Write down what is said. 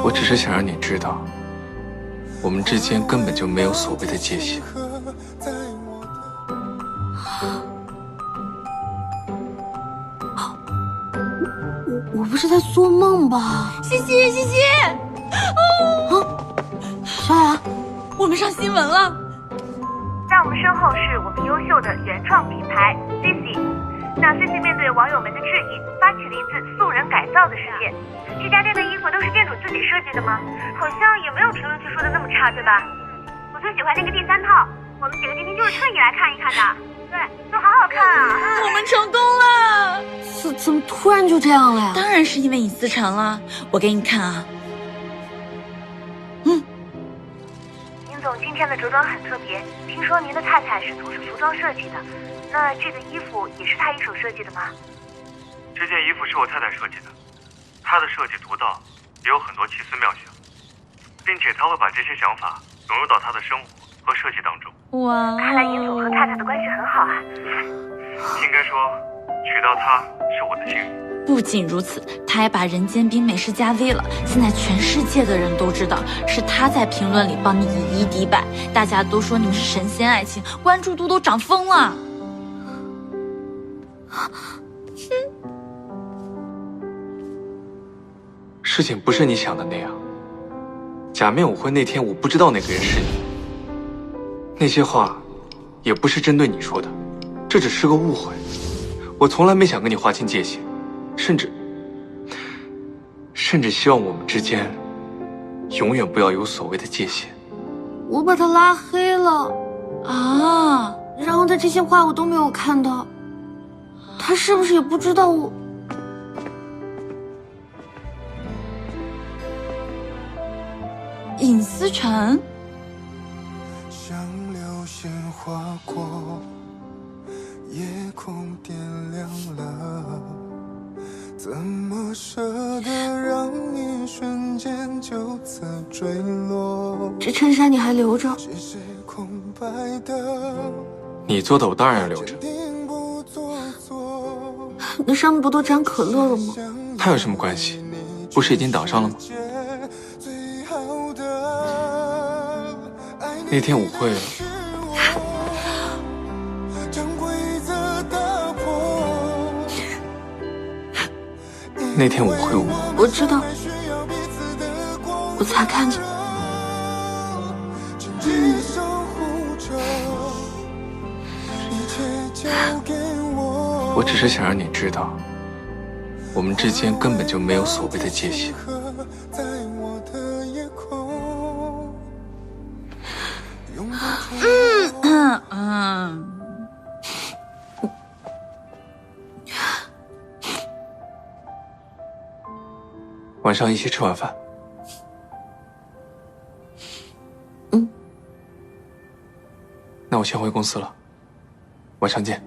我只是想让你知道，我们之间根本就没有所谓的界限。我不是在做梦吧？西西，西西，小雅，我们上新闻了。在我们身后是我们优秀的原创品牌 Cici。那 Cici 面对网友们的质疑，发起了一次素人改造的事件。这家店的衣服都是店主自己设计的吗？好像也没有评论区说的那么差，对吧？我最喜欢那个第3套，我们几个今天就是特意来看一看的。对，都好好看啊！我们成功了！怎么突然就这样了呀？当然是因为你私藏了。我给你看啊。宁总今天的着装很特别，听说您的太太是从事服装设计的，那这个衣服也是她一手设计的吗？这件衣服是我太太设计的，她的设计独到，也有很多奇思妙想，并且她会把这些想法融入到她的生活和设计当中。哇，看来宁总和太太的关系很好啊。应该说，娶到她是我的幸运。不仅如此，他还把人间冰美式加 V 了。现在全世界的人都知道是他在评论里帮你以一敌百，大家都说你们是神仙爱情，关注度都涨疯了。事情不是你想的那样。假面舞会那天，我不知道那个人是你。那些话，也不是针对你说的，这只是个误会。我从来没想跟你划清界限，甚至希望我们之间永远不要有所谓的界限。我把他拉黑了啊！然后他这些话我都没有看到，他是不是也不知道我？尹思辰，像流星划过，夜空点亮了，怎么舍得让一瞬间就此坠落？这衬衫你还留着？只是空白的，你做的我当然要留着。定不做作，那上面不都沾可乐了吗？它有什么关系？不是已经挡上了吗？那天舞会，那天舞会我知道，我才看见。我只是想让你知道，我们之间根本就没有所谓的界限。晚上一起吃晚饭。那我先回公司了，晚上见。